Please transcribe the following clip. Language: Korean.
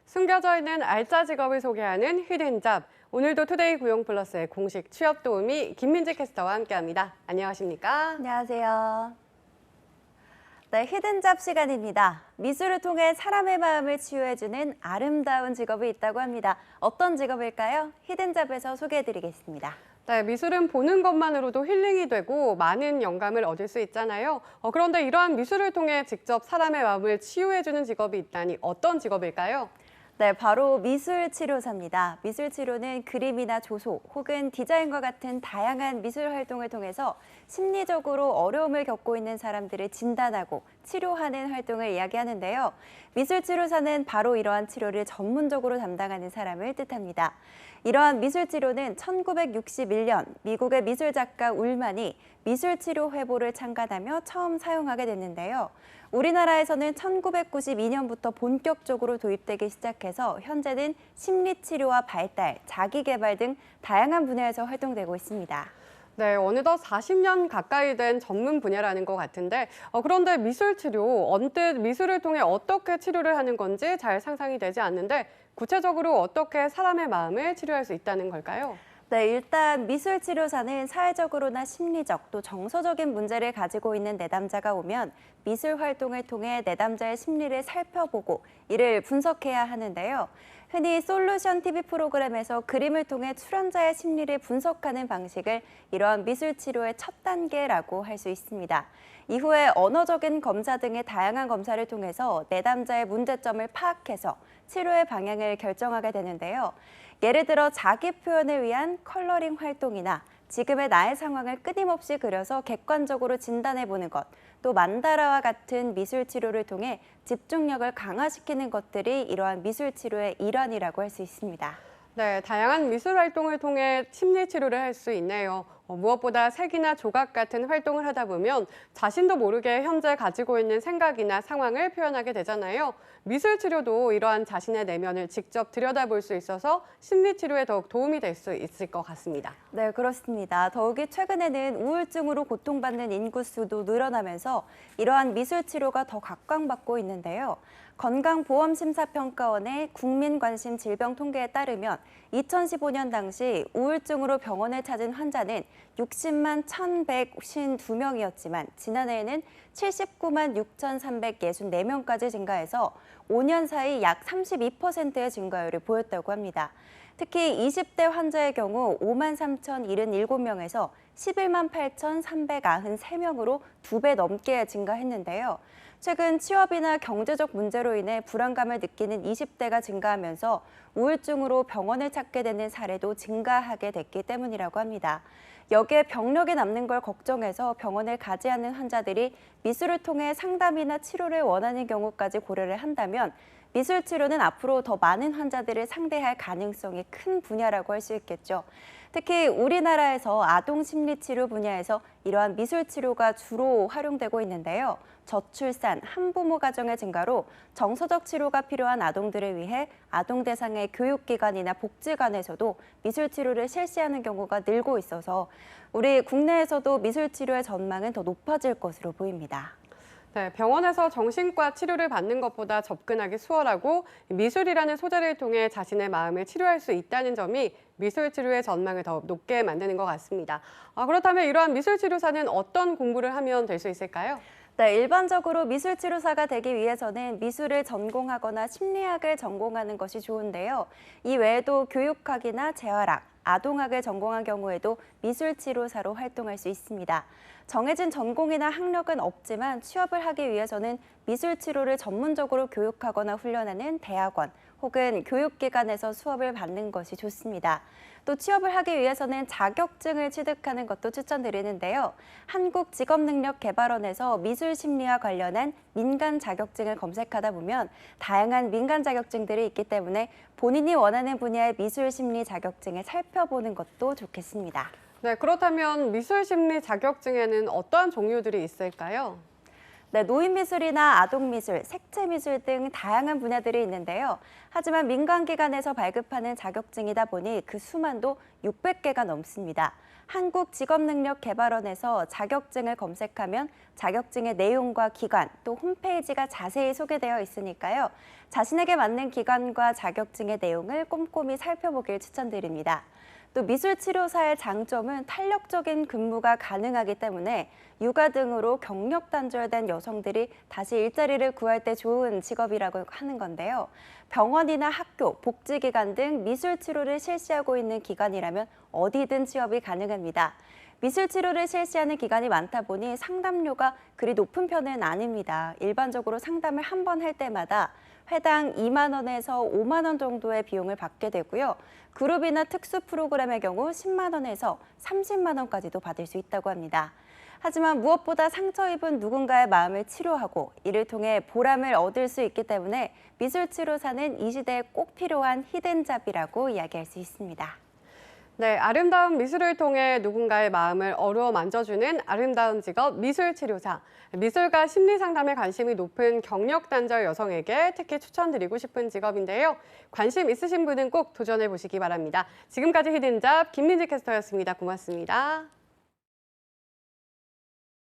숨겨져 있는 알짜 직업을 소개하는 히든잡. 오늘도 투데이 고용 플러스의 공식 취업 도우미 김민지 캐스터와 함께합니다. 안녕하십니까? 안녕하세요. 네, 히든잡 시간입니다. 미술을 통해 사람의 마음을 치유해주는 아름다운 직업이 있다고 합니다. 어떤 직업일까요? 히든잡에서 소개해드리겠습니다. 네, 미술은 보는 것만으로도 힐링이 되고 많은 영감을 얻을 수 있잖아요. 그런데 이러한 미술을 통해 직접 사람의 마음을 치유해주는 직업이 있다니 어떤 직업일까요? 네, 바로 미술치료사입니다. 미술치료는 그림이나 조소 혹은 디자인과 같은 다양한 미술 활동을 통해서 심리적으로 어려움을 겪고 있는 사람들을 진단하고 치료하는 활동을 이야기하는데요. 미술치료사는 바로 이러한 치료를 전문적으로 담당하는 사람을 뜻합니다. 이러한 미술치료는 1961년 미국의 미술작가 울만이 미술치료 회보를 창간하며 처음 사용하게 됐는데요. 우리나라에서는 1992년부터 본격적으로 도입되기 시작해서 현재는 심리치료와 발달, 자기개발 등 다양한 분야에서 활동되고 있습니다. 네, 어느덧 40년 가까이 된 전문 분야라는 것 같은데 그런데 미술치료, 언뜻 미술을 통해 어떻게 치료를 하는 건지 잘 상상이 되지 않는데 구체적으로 어떻게 사람의 마음을 치료할 수 있다는 걸까요? 네, 일단 미술치료사는 사회적으로나 심리적 또 정서적인 문제를 가지고 있는 내담자가 오면 미술 활동을 통해 내담자의 심리를 살펴보고 이를 분석해야 하는데요. 흔히 솔루션 TV 프로그램에서 그림을 통해 출연자의 심리를 분석하는 방식을 이러한 미술치료의 첫 단계라고 할 수 있습니다. 이후에 언어적인 검사 등의 다양한 검사를 통해서 내담자의 문제점을 파악해서 치료의 방향을 결정하게 되는데요. 예를 들어 자기 표현을 위한 컬러링 활동이나 지금의 나의 상황을 끊임없이 그려서 객관적으로 진단해보는 것, 또 만다라와 같은 미술치료를 통해 집중력을 강화시키는 것들이 이러한 미술치료의 일환이라고 할 수 있습니다. 네, 다양한 미술 활동을 통해 심리 치료를 할 수 있네요. 무엇보다 색이나 조각 같은 활동을 하다 보면 자신도 모르게 현재 가지고 있는 생각이나 상황을 표현하게 되잖아요. 미술 치료도 이러한 자신의 내면을 직접 들여다볼 수 있어서 심리 치료에 더욱 도움이 될 수 있을 것 같습니다. 네, 그렇습니다. 더욱이 최근에는 우울증으로 고통받는 인구 수도 늘어나면서 이러한 미술 치료가 더 각광받고 있는데요. 건강보험심사평가원의 국민관심질병통계에 따르면 2015년 당시 우울증으로 병원을 찾은 환자는 60만 1,152명이었지만 지난해에는 79만 6,364명까지 증가해서 5년 사이 약 32%의 증가율을 보였다고 합니다. 특히 20대 환자의 경우 5만 3,077명에서 11만 8,393명으로 2배 넘게 증가했는데요. 최근 취업이나 경제적 문제로 인해 불안감을 느끼는 20대가 증가하면서 우울증으로 병원을 찾게 되는 사례도 증가하게 됐기 때문이라고 합니다. 여기에 병력이 남는 걸 걱정해서 병원을 가지 않는 환자들이 미술을 통해 상담이나 치료를 원하는 경우까지 고려를 한다면 미술 치료는 앞으로 더 많은 환자들을 상대할 가능성이 큰 분야라고 할 수 있겠죠. 특히 우리나라에서 아동 심리 치료 분야에서 이러한 미술 치료가 주로 활용되고 있는데요. 저출산, 한부모 가정의 증가로 정서적 치료가 필요한 아동들을 위해 아동 대상의 교육기관이나 복지관에서도 미술 치료를 실시하는 경우가 늘고 있어서 우리 국내에서도 미술 치료의 전망은 더 높아질 것으로 보입니다. 네, 병원에서 정신과 치료를 받는 것보다 접근하기 수월하고 미술이라는 소재를 통해 자신의 마음을 치료할 수 있다는 점이 미술 치료의 전망을 더 높게 만드는 것 같습니다. 그렇다면 이러한 미술 치료사는 어떤 공부를 하면 될 수 있을까요? 네, 일반적으로 미술치료사가 되기 위해서는 미술을 전공하거나 심리학을 전공하는 것이 좋은데요. 이 외에도 교육학이나 재활학, 아동학을 전공한 경우에도 미술치료사로 활동할 수 있습니다. 정해진 전공이나 학력은 없지만 취업을 하기 위해서는 미술치료를 전문적으로 교육하거나 훈련하는 대학원 혹은 교육기관에서 수업을 받는 것이 좋습니다. 또 취업을 하기 위해서는 자격증을 취득하는 것도 추천드리는데요. 한국직업능력개발원에서 미술심리와 관련한 민간 자격증을 검색하다 보면 다양한 민간 자격증들이 있기 때문에 본인이 원하는 분야의 미술심리 자격증을 살펴보는 것도 좋겠습니다. 네, 그렇다면 미술심리 자격증에는 어떠한 종류들이 있을까요? 네, 노인미술이나 아동미술, 색채미술 등 다양한 분야들이 있는데요. 하지만 민간기관에서 발급하는 자격증이다 보니 그 수만도 600개가 넘습니다. 한국직업능력개발원에서 자격증을 검색하면 자격증의 내용과 기관, 또 홈페이지가 자세히 소개되어 있으니까요. 자신에게 맞는 기관과 자격증의 내용을 꼼꼼히 살펴보길 추천드립니다. 또 미술치료사의 장점은 탄력적인 근무가 가능하기 때문에 육아 등으로 경력 단절된 여성들이 다시 일자리를 구할 때 좋은 직업이라고 하는 건데요. 병원이나 학교, 복지기관 등 미술치료를 실시하고 있는 기관이라면 어디든 취업이 가능합니다. 미술치료를 실시하는 기관이 많다 보니 상담료가 그리 높은 편은 아닙니다. 일반적으로 상담을 한 번 할 때마다 회당 2만 원에서 5만 원 정도의 비용을 받게 되고요. 그룹이나 특수 프로그램의 경우 10만 원에서 30만 원까지도 받을 수 있다고 합니다. 하지만 무엇보다 상처 입은 누군가의 마음을 치료하고 이를 통해 보람을 얻을 수 있기 때문에 미술치료사는 이 시대에 꼭 필요한 히든잡이라고 이야기할 수 있습니다. 네, 아름다운 미술을 통해 누군가의 마음을 어루어 만져주는 아름다운 직업 미술치료사. 미술과 심리상담에 관심이 높은 경력 단절 여성에게 특히 추천드리고 싶은 직업인데요. 관심 있으신 분은 꼭 도전해 보시기 바랍니다. 지금까지 히든잡 김민지 캐스터였습니다. 고맙습니다.